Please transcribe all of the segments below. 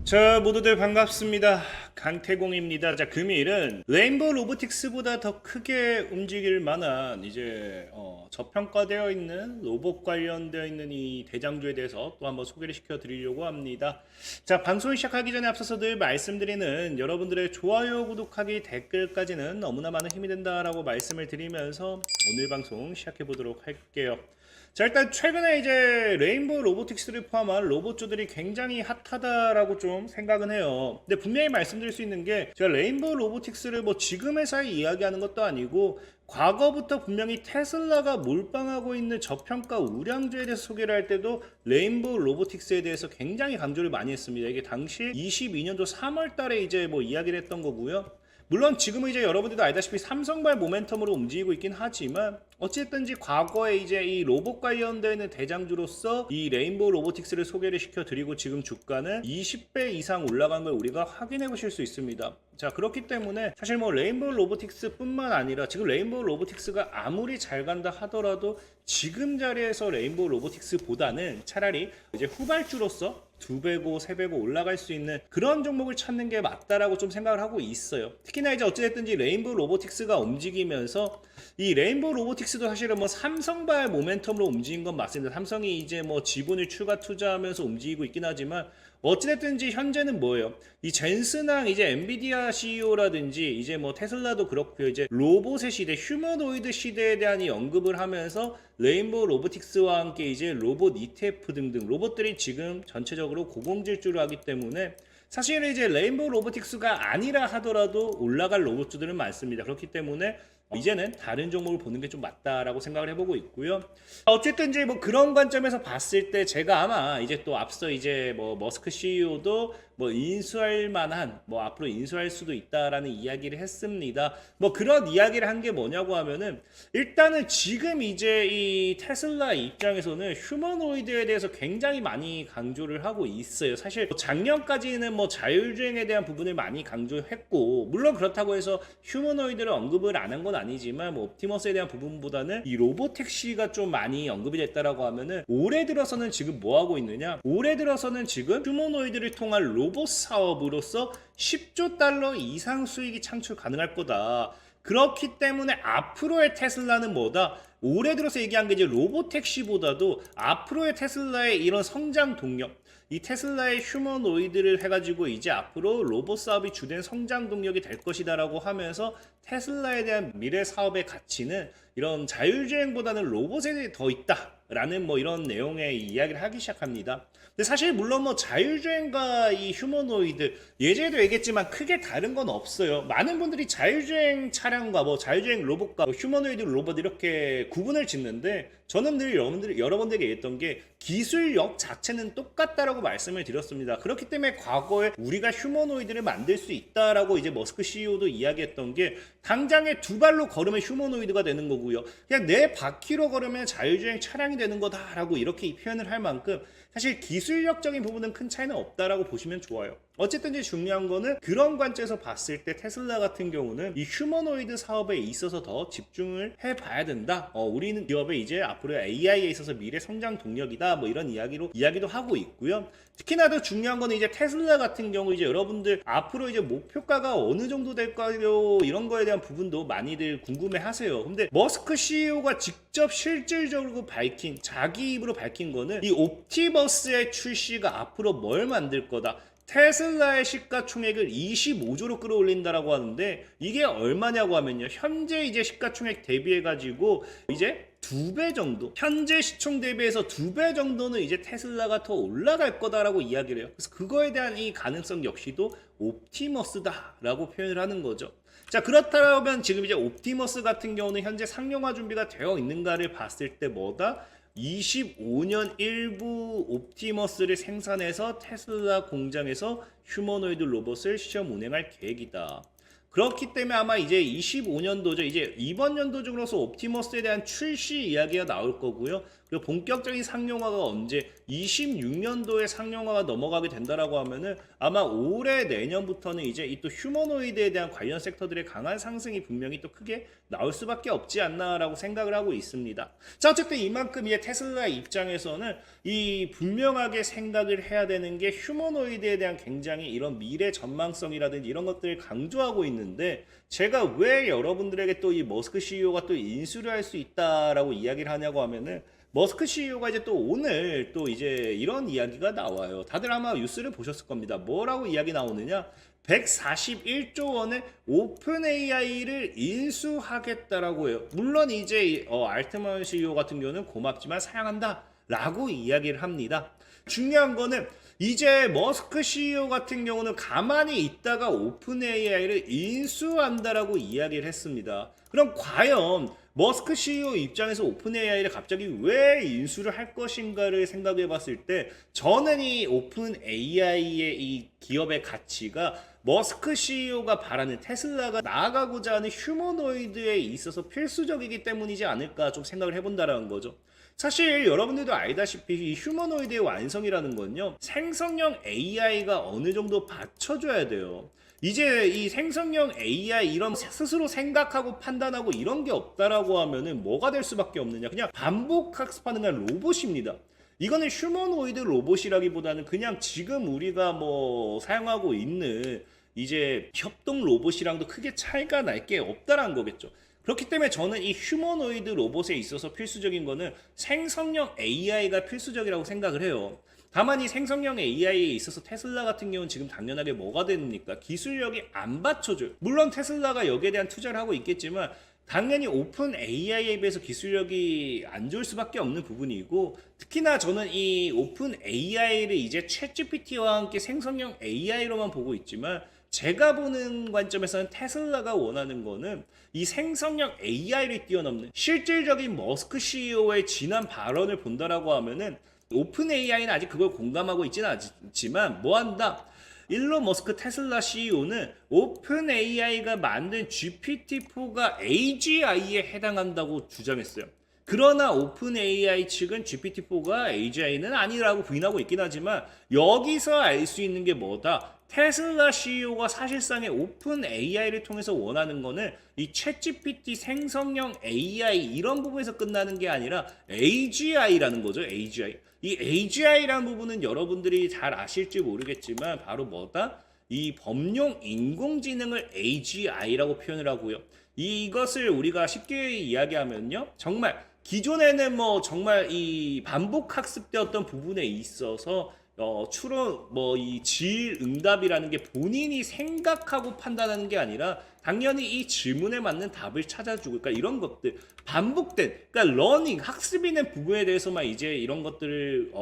자, 모두들 반갑습니다. 강태공입니다. 자, 금일은 레인보우 로보틱스보다 더 크게 움직일 만한 저평가되어 있는 로봇 관련되어 있는 이 대장주에 대해서 또 한번 소개를 시켜 드리려고 합니다. 자, 방송 시작하기 전에 앞서서 늘 말씀드리는 여러분들의 좋아요, 구독하기, 댓글까지는 너무나 많은 힘이 된다라고 말씀을 드리면서 오늘 방송 시작해 보도록 할게요. 자, 일단 최근에 이제 레인보우 로보틱스를 포함한 로봇주들이 굉장히 핫하다라고 좀 생각은 해요. 근데 분명히 말씀드릴 수 있는 게 제가 레인보우 로보틱스를 뭐 지금 회사에 이야기하는 것도 아니고 과거부터 분명히 테슬라가 몰빵하고 있는 저평가 우량주에 대해서 소개를 할 때도 레인보우 로보틱스에 대해서 굉장히 강조를 많이 했습니다. 이게 당시 22년도 3월 달에 이제 뭐 이야기를 했던 거고요. 물론 지금은 이제 여러분들도 알다시피 삼성발 모멘텀으로 움직이고 있긴 하지만 어쨌든지 과거에 이제 이 로봇 관련되는 대장주로서 이 레인보우 로보틱스를 소개를 시켜드리고 지금 주가는 20배 이상 올라간 걸 우리가 확인해 보실 수 있습니다. 자, 그렇기 때문에 사실 뭐 레인보우 로보틱스 뿐만 아니라 지금 레인보우 로보틱스가 아무리 잘 간다 하더라도 지금 자리에서 레인보우 로보틱스보다는 차라리 이제 후발주로서 2배고 3배고 올라갈 수 있는 그런 종목을 찾는 게 맞다라고 좀 생각을 하고 있어요. 특히나 이제 어찌됐든지 레인보우 로보틱스가 움직이면서 이 레인보우 로보틱스도 사실은 뭐 삼성발 모멘텀으로 움직인 건 맞습니다. 삼성이 이제 뭐 지분을 추가 투자하면서 움직이고 있긴 하지만 어찌됐든지 현재는 뭐예요? 이 젠슨랑 이제 엔비디아 CEO라든지 이제 뭐 테슬라도 그렇고요. 이제 로봇의 시대, 휴머노이드 시대에 대한 이 언급을 하면서 레인보우 로보틱스와 함께 이제 로봇 ETF 등등 로봇들이 지금 전체적으로 고공질주를 하기 때문에 사실은 이제 레인보우 로보틱스가 아니라 하더라도 올라갈 로봇주들은 많습니다. 그렇기 때문에 이제는 다른 종목을 보는 게 좀 맞다라고 생각을 해보고 있고요. 어쨌든 이제 뭐 그런 관점에서 봤을 때 제가 아마 이제 또 앞서 이제 뭐 머스크 CEO도 뭐 인수할 만한 뭐 앞으로 인수할 수도 있다라는 이야기를 했습니다. 뭐 그런 이야기를 한 게 뭐냐고 하면은 일단은 지금 이제 이 테슬라 입장에서는 휴머노이드에 대해서 굉장히 많이 강조를 하고 있어요. 사실 작년까지는 뭐 자율주행에 대한 부분을 많이 강조했고 물론 그렇다고 해서 휴머노이드를 언급을 안 한 건 아니지만 뭐 옵티머스에 대한 부분보다는 이 로보택시가 좀 많이 언급이 됐다라고 하면은 올해 들어서는 지금 뭐 하고 있느냐? 올해 들어서는 지금 휴머노이드를 통한 로봇 사업으로서 10조 달러 이상 수익이 창출 가능할 거다. 그렇기 때문에 앞으로의 테슬라는 뭐다? 올해 들어서 얘기한 게 이제 로보택시보다도 앞으로의 테슬라의 이런 성장 동력, 이 테슬라의 휴머노이드를 해가지고 이제 앞으로 로봇 사업이 주된 성장 동력이 될 것이다라고 하면서 테슬라에 대한 미래 사업의 가치는 이런 자율주행보다는 로봇에 더 있다라는 뭐 이런 내용의 이야기를 하기 시작합니다. 근데 사실 물론 뭐 자율주행과 이 휴머노이드 예전에도 얘기했지만 크게 다른 건 없어요. 많은 분들이 자율주행 차량과 뭐 자율주행 로봇과 뭐 휴머노이드 로봇 이렇게 구분을 짓는데 저는 늘 여러분들에게 얘기했던 게 기술력 자체는 똑같다라고 말씀을 드렸습니다. 그렇기 때문에 과거에 우리가 휴머노이드를 만들 수 있다라고 이제 머스크 CEO도 이야기했던 게 당장에 두 발로 걸으면 휴머노이드가 되는 거고요. 그냥 네 바퀴로 걸으면 자율주행 차량이 되는 거다라고 이렇게 표현을 할 만큼 사실 기술력적인 부분은 큰 차이는 없다라고 보시면 좋아요. 어쨌든 이제 중요한 거는 그런 관점에서 봤을 때 테슬라 같은 경우는 이 휴머노이드 사업에 있어서 더 집중을 해봐야 된다. 우리는 기업에 이제 앞으로 AI에 있어서 미래 성장 동력이다. 뭐 이런 이야기도 하고 있고요. 특히나 더 중요한 거는 이제 테슬라 같은 경우 이제 여러분들 앞으로 이제 목표가가 어느 정도 될까요? 이런 거에 대한 부분도 많이들 궁금해 하세요. 근데 머스크 CEO가 직접 실질적으로 자기 입으로 밝힌 거는 이 옵티머스의 출시가 앞으로 뭘 만들 거다. 테슬라의 시가총액을 25조로 끌어올린다라고 하는데 이게 얼마냐고 하면요. 현재 이제 시가총액 대비해가지고 이제 2배 정도, 현재 시총 대비해서 2배 정도는 이제 테슬라가 더 올라갈 거다라고 이야기를 해요. 그래서 그거에 대한 이 가능성 역시도 옵티머스다라고 표현을 하는 거죠. 자, 그렇다면 지금 이제 옵티머스 같은 경우는 현재 상용화 준비가 되어 있는가를 봤을 때 뭐다? 25년 일부 옵티머스를 생산해서 테슬라 공장에서 휴머노이드 로봇을 시험 운행할 계획이다. 그렇기 때문에 아마 이제 25년도죠. 이제 이번 연도 중으로서 옵티머스에 대한 출시 이야기가 나올 거고요. 그리고 본격적인 상용화가 언제 26년도에 상용화가 넘어가게 된다라고 하면은 아마 올해 내년부터는 이제 이 또 휴머노이드에 대한 관련 섹터들의 강한 상승이 분명히 또 크게 나올 수밖에 없지 않나라고 생각을 하고 있습니다. 자, 어쨌든 이만큼 이제 테슬라 입장에서는 이 분명하게 생각을 해야 되는 게 휴머노이드에 대한 굉장히 이런 미래 전망성이라든지 이런 것들을 강조하고 있는데, 제가 왜 여러분들에게 또 이 머스크 CEO가 또 인수를 할 수 있다라고 이야기를 하냐고 하면은, 머스크 CEO가 이제 또 오늘 또 이제 이런 이야기가 나와요. 다들 아마 뉴스를 보셨을 겁니다. 뭐라고 이야기 나오느냐? 141조 원의 오픈 AI를 인수하겠다라고 해요. 물론 이제 알트만 CEO 같은 경우는 고맙지만 사양한다 라고 이야기를 합니다. 중요한 거는 이제 머스크 CEO 같은 경우는 가만히 있다가 오픈 AI를 인수한다라고 이야기를 했습니다. 그럼 과연 머스크 CEO 입장에서 오픈 AI를 갑자기 왜 인수를 할 것인가를 생각해 봤을 때, 저는 이 오픈 AI의 이 기업의 가치가 머스크 CEO가 바라는 테슬라가 나아가고자 하는 휴머노이드에 있어서 필수적이기 때문이지 않을까 좀 생각을 해본다라는 거죠. 사실 여러분들도 알다시피 이 휴머노이드의 완성이라는 건요, 생성형 AI가 어느 정도 받쳐줘야 돼요. 이제 이 생성형 AI 이런 스스로 생각하고 판단하고 이런 게 없다라고 하면은 뭐가 될 수밖에 없느냐? 그냥 반복 학습하는 그냥 로봇입니다. 이거는 휴머노이드 로봇이라기보다는 그냥 지금 우리가 뭐 사용하고 있는 이제 협동 로봇이랑도 크게 차이가 날 게 없다라는 거겠죠. 그렇기 때문에 저는 이 휴머노이드 로봇에 있어서 필수적인 거는 생성형 AI가 필수적이라고 생각을 해요. 다만 이 생성형 AI에 있어서 테슬라 같은 경우는 지금 당연하게 뭐가 됩니까? 기술력이 안 받쳐줘요. 물론 테슬라가 여기에 대한 투자를 하고 있겠지만 당연히 오픈 AI에 비해서 기술력이 안 좋을 수밖에 없는 부분이고, 특히나 저는 이 오픈 AI를 이제 챗GPT와 함께 생성형 AI로만 보고 있지만, 제가 보는 관점에서는 테슬라가 원하는 거는 이 생성형 AI를 뛰어넘는 실질적인 머스크 CEO의 지난 발언을 본다라고 하면은, 오픈 AI는 아직 그걸 공감하고 있지는 않지만 뭐한다? 일론 머스크 테슬라 CEO는 오픈 AI가 만든 GPT-4가 AGI에 해당한다고 주장했어요. 그러나 오픈 AI 측은 GPT-4가 AGI는 아니라고 부인하고 있긴 하지만, 여기서 알 수 있는 게 뭐다? 테슬라 CEO가 사실상의 오픈 AI를 통해서 원하는 거는 이 챗GPT 생성형 AI 이런 부분에서 끝나는 게 아니라 AGI라는 거죠. AGI. 이 AGI라는 부분은 여러분들이 잘 아실지 모르겠지만 바로 뭐다? 이 범용 인공지능을 AGI라고 표현을 하고요. 이것을 우리가 쉽게 이야기하면요, 정말 기존에는 뭐 정말 이 반복 학습되었던 부분에 있어서 추론 이 질 응답이라는 게 본인이 생각하고 판단하는 게 아니라 당연히 이 질문에 맞는 답을 찾아주고, 그러니까 이런 것들 반복된, 그러니까 러닝 학습이 된 부분에 대해서만 이제 이런 것들을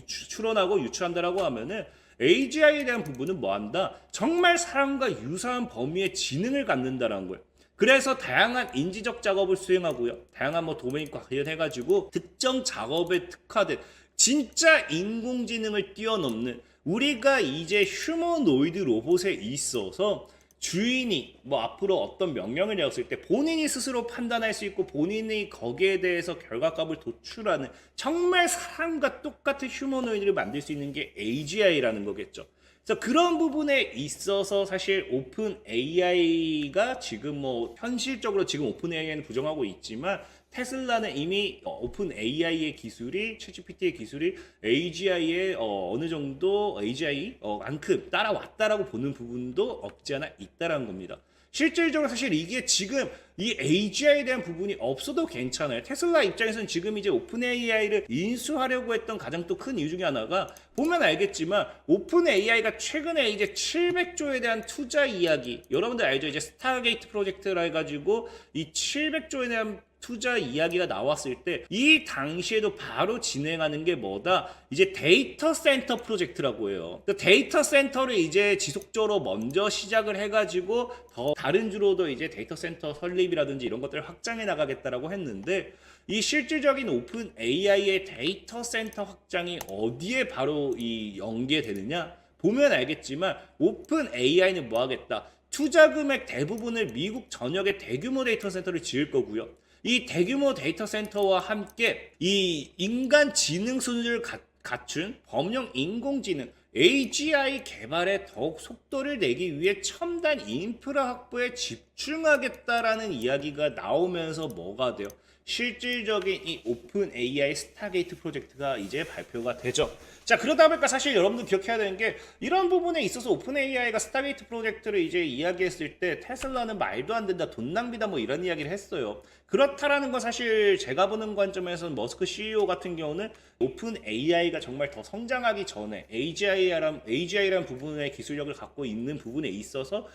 추론하고 유추한다라고 하면은, AGI에 대한 부분은 뭐한다? 정말 사람과 유사한 범위의 지능을 갖는다라는 거예요. 그래서 다양한 인지적 작업을 수행하고요, 다양한 도메인과 관련해가지고 특정 작업에 특화된 진짜 인공지능을 뛰어넘는, 우리가 이제 휴머노이드 로봇에 있어서 주인이 앞으로 어떤 명령을 내렸을 때 본인이 스스로 판단할 수 있고 본인이 거기에 대해서 결과값을 도출하는 정말 사람과 똑같은 휴머노이드를 만들 수 있는 게 AGI라는 거겠죠. 그래서 그런 부분에 있어서 사실 오픈 AI가 지금 현실적으로 지금 오픈 AI는 부정하고 있지만, 테슬라는 이미 오픈 AI의 기술이, 챗GPT의 기술이 AGI의 어느 정도 AGI만큼 따라왔다라고 보는 부분도 없지 않아 있다라는 겁니다. 실질적으로 사실 이게 지금 이 AGI에 대한 부분이 없어도 괜찮아요. 테슬라 입장에서는 지금 이제 오픈 AI를 인수하려고 했던 가장 또 큰 이유 중에 하나가, 보면 알겠지만 오픈 AI가 최근에 이제 700조에 대한 투자 이야기, 여러분들 알죠? 이제 스타게이트 프로젝트라 해가지고 이 700조에 대한 투자 이야기가 나왔을 때 이 당시에도 바로 진행하는 게 뭐다? 이제 데이터 센터 프로젝트라고 해요. 그 데이터 센터를 이제 지속적으로 먼저 시작을 해가지고 더 다른 주로도 이제 데이터 센터 설립이라든지 이런 것들을 확장해 나가겠다라고 했는데, 이 실질적인 오픈 AI의 데이터 센터 확장이 어디에 바로 이 연계되느냐? 보면 알겠지만 오픈 AI는 뭐 하겠다? 투자 금액 대부분을 미국 전역에 대규모 데이터 센터를 지을 거고요. 이 대규모 데이터 센터와 함께 이 인간 지능 수준을 갖춘 범용 인공지능 AGI 개발에 더욱 속도를 내기 위해 첨단 인프라 확보에 집중하겠다라는 이야기가 나오면서 뭐가 돼요? 실질적인 이 오픈 AI 스타게이트 프로젝트가 이제 발표가 되죠. 자, 그러다 보니까 사실 여러분들 기억해야 되는 게 이런 부분에 있어서 오픈 AI가 스타게이트 프로젝트를 이제 이야기했을 때 테슬라는 말도 안 된다, 돈 낭비다 뭐 이런 이야기를 했어요. 그렇다라는 건 사실 제가 보는 관점에서는 머스크 CEO 같은 경우는 오픈 AI가 정말 더 성장하기 전에 AGI라는 부분의 기술력을 갖고 있는 부분에 있어서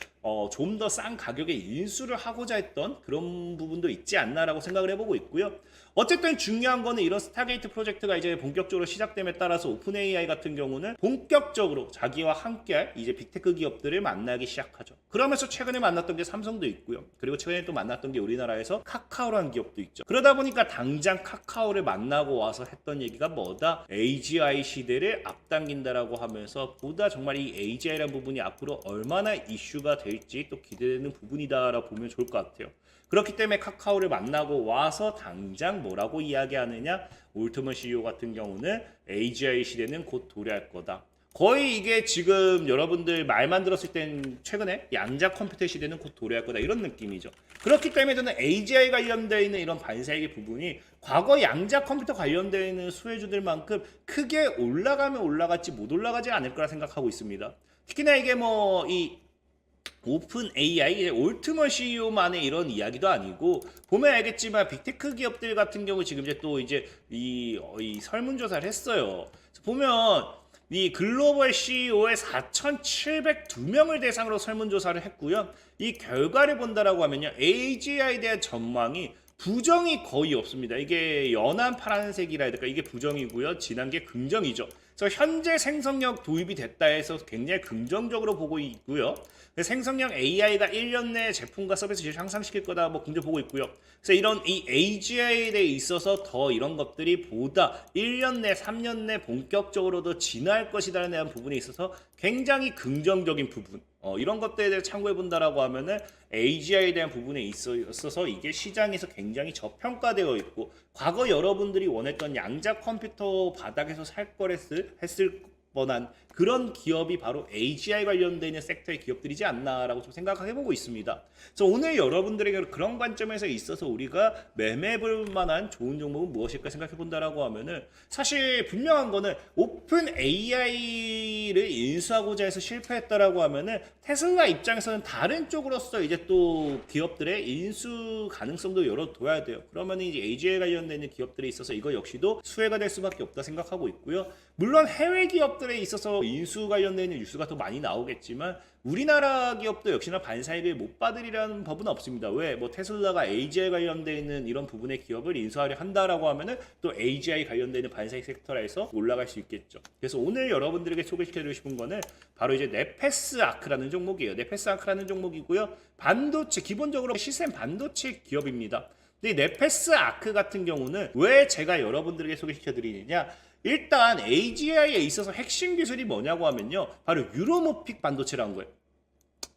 좀 더 싼 가격에 인수를 하고자 했던 그런 부분도 있지 않나라고 생각을 해보고 있고요. 어쨌든 중요한 거는 이런 스타게이트 프로젝트가 이제 본격적으로 시작됨에 따라서 오픈 AI 같은 경우는 본격적으로 자기와 함께할 이제 빅테크 기업들을 만나기 시작하죠. 그러면서 최근에 만났던 게 삼성도 있고요. 그리고 최근에 또 만났던 게 우리나라에서 카카오라는 기업도 있죠. 그러다 보니까 당장 카카오를 만나고 와서 했던 얘기가 뭐다? AGI 시대를 앞당긴다라고 하면서 보다 정말 이 AGI라는 부분이 앞으로 얼마나 이슈가 될지 또 기대되는 부분이다라고 보면 좋을 것 같아요. 그렇기 때문에 카카오를 만나고 와서 당장 뭐라고 이야기하느냐? 올트먼 CEO 같은 경우는 AGI 시대는 곧 도래할 거다. 거의 이게 지금 여러분들 말만 들었을 땐 최근에 양자 컴퓨터 시대는 곧 도래할 거다 이런 느낌이죠. 그렇기 때문에 저는 AGI 관련되어 있는 이런 반사이익 부분이 과거 양자 컴퓨터 관련되어 있는 수혜주들만큼 크게 올라가면 올라갔지 못 올라가지 않을 거라 생각하고 있습니다. 특히나 이게 이 오픈 AI, 올트먼 CEO만의 이런 이야기도 아니고 보면 알겠지만 빅테크 기업들 같은 경우 지금 이제 또 이제 이 설문조사를 했어요. 보면 이 글로벌 CEO의 4,702명을 대상으로 설문조사를 했고요. 이 결과를 본다라고 하면요, AGI에 대한 전망이 부정이 거의 없습니다. 이게 연한 파란색이라 해야 될까? 이게 부정이고요. 진한 게 긍정이죠. 그래서 현재 생성력 도입이 됐다 해서 굉장히 긍정적으로 보고 있고요. 생성형 AI가 1년 내에 제품과 서비스를 향상시킬 거다 뭐 긍정 보고 있고요. 그래서 이런 이 AGI에 대해 있어서 더 이런 것들이 보다 1년 내 3년 내 본격적으로 더 진화할 것이다라는 대한 부분에 있어서 굉장히 긍정적인 부분 이런 것들에 대해 참고해 본다라고 하면은 AGI에 대한 부분에 있어서 이게 시장에서 굉장히 저평가되어 있고 과거 여러분들이 원했던 양자 컴퓨터 바닥에서 살 거랬을 했을 뻔한 그런 기업이 바로 AGI 관련되어 있는 섹터의 기업들이지 않나라고 좀 생각해보고 있습니다. 그래서 오늘 여러분들에게 그런 관점에서 있어서 우리가 매매해볼 만한 좋은 종목은 무엇일까 생각해본다라고 하면은 사실 분명한 거는 오픈 AI를 인수하고자 해서 실패했다라고 하면은 테슬라 입장에서는 다른 쪽으로서 이제 또 기업들의 인수 가능성도 열어둬야 돼요. 그러면 이제 AGI 관련되는 기업들에 있어서 이거 역시도 수혜가 될 수밖에 없다 생각하고 있고요. 물론 해외 기업들에 있어서 인수 관련된 뉴스가 더 많이 나오겠지만 우리나라 기업도 역시나 반사이익을 못 받으리라는 법은 없습니다. 왜? 테슬라가 AGI 관련되어 있는 이런 부분의 기업을 인수하려 한다라고 하면은 또 AGI 관련되어 있는 반사이익 섹터라서 올라갈 수 있겠죠. 그래서 오늘 여러분들에게 소개시켜드리고 싶은 거는 바로 이제 네페스 아크라는 종목이에요. 네페스 아크라는 종목이고요. 반도체, 기본적으로 시스템 반도체 기업입니다. 근데 네페스 아크 같은 경우는 왜 제가 여러분들에게 소개시켜드리느냐? 일단 AGI에 있어서 핵심 기술이 뭐냐고 하면요, 바로 유로모픽 반도체라는 거예요.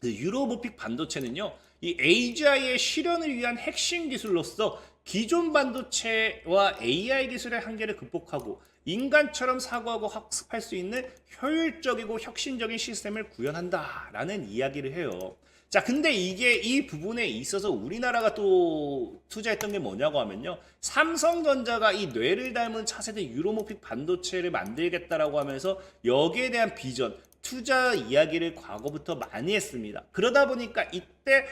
유로모픽 반도체는요, 이 AGI의 실현을 위한 핵심 기술로서 기존 반도체와 AI 기술의 한계를 극복하고 인간처럼 사고하고 학습할 수 있는 효율적이고 혁신적인 시스템을 구현한다라는 이야기를 해요. 자, 근데 이게 이 부분에 있어서 우리나라가 또 투자했던 게 뭐냐고 하면요, 삼성전자가 이 뇌를 닮은 차세대 유로모픽 반도체를 만들겠다라고 하면서 여기에 대한 비전, 투자 이야기를 과거부터 많이 했습니다. 그러다 보니까 이때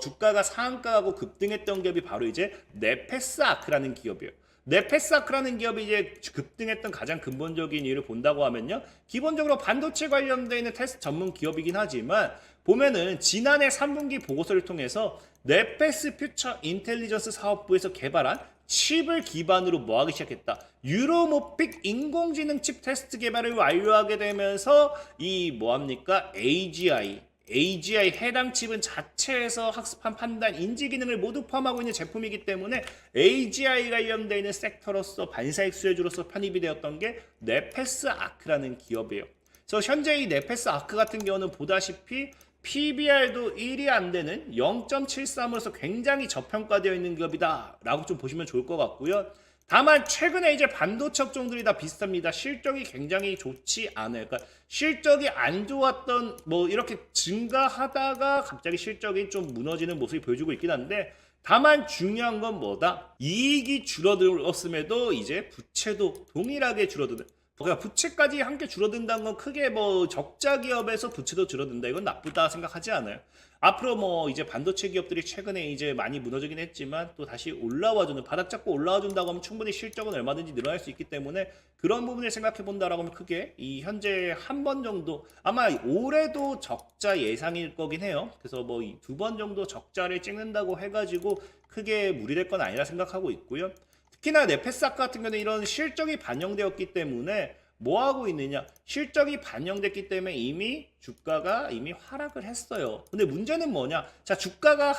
주가가 상한가하고 급등했던 기업이 바로 이제 네페스 아크라는 기업이에요. 네페스 아크라는 기업이 이제 급등했던 가장 근본적인 이유를 본다고 하면요, 기본적으로 반도체 관련되어 있는 테스트 전문 기업이긴 하지만 보면은 지난해 3분기 보고서를 통해서 네페스 퓨처 인텔리전스 사업부에서 개발한 칩을 기반으로 뭐하기 시작했다. 유로모픽 인공지능 칩 테스트 개발을 완료하게 되면서 이 뭐합니까? AGI 해당 칩은 자체에서 학습한 판단, 인지 기능을 모두 포함하고 있는 제품이기 때문에 AGI 관련되어 있는 섹터로서 반사익 수혜주로서 편입이 되었던 게 네페스 아크라는 기업이에요. 그래서 현재 이 네페스 아크 같은 경우는 보다시피 PBR도 1이 안 되는 0.73으로서 굉장히 저평가되어 있는 기업이다 라고 좀 보시면 좋을 것 같고요. 다만 최근에 이제 반도체 업종들이 다 비슷합니다. 실적이 굉장히 좋지 않아요. 그러니까 실적이 안 좋았던 뭐 이렇게 증가하다가 갑자기 실적이 좀 무너지는 모습이 보여주고 있긴 한데, 다만 중요한 건 뭐다? 이익이 줄어들었음에도 이제 부채도 동일하게 줄어드는, 그러니까 부채까지 함께 줄어든다는 건 크게 뭐 적자 기업에서 부채도 줄어든다 이건 나쁘다 생각하지 않아요. 앞으로 뭐 이제 반도체 기업들이 최근에 이제 많이 무너지긴 했지만 또 다시 올라와주는, 바닥 잡고 올라와준다고 하면 충분히 실적은 얼마든지 늘어날 수 있기 때문에 그런 부분을 생각해 본다라고 하면 크게 이 현재 한 번 정도, 아마 올해도 적자 예상일 거긴 해요. 그래서 뭐 두 번 정도 적자를 찍는다고 해가지고 크게 무리될 건 아니라 생각하고 있고요. 특히나 네페삭 같은 경우는 이런 실적이 반영되었기 때문에 뭐 하고 있느냐? 실적이 반영됐기 때문에 이미 주가가 이미 하락을 했어요. 근데 문제는 뭐냐? 자, 주가가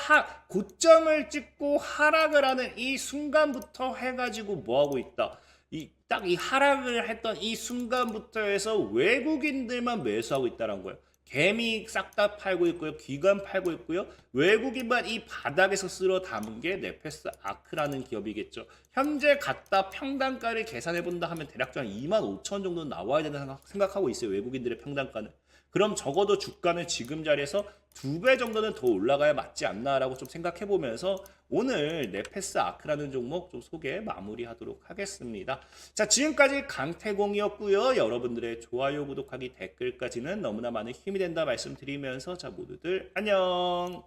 고점을 찍고 하락을 하는 이 순간부터 해가지고 뭐 하고 있다? 딱 이 하락을 했던 이 순간부터 해서 외국인들만 매수하고 있다는 거예요. 개미 싹 다 팔고 있고요. 기관 팔고 있고요. 외국인만 이 바닥에서 쓸어 담은 게 네페스 아크라는 기업이겠죠. 현재 갖다 평단가를 계산해 본다 하면 대략적으로 25,000 정도 나와야 된다 생각하고 있어요. 외국인들의 평단가는. 그럼 적어도 주가는 지금 자리에서 2배 정도는 더 올라가야 맞지 않나라고 좀 생각해 보면서 오늘 네페스 아크라는 종목 좀 소개 마무리하도록 하겠습니다. 자, 지금까지 강태공이었고요. 여러분들의 좋아요, 구독하기, 댓글까지는 너무나 많은 힘이 된다 말씀드리면서 자, 모두들 안녕.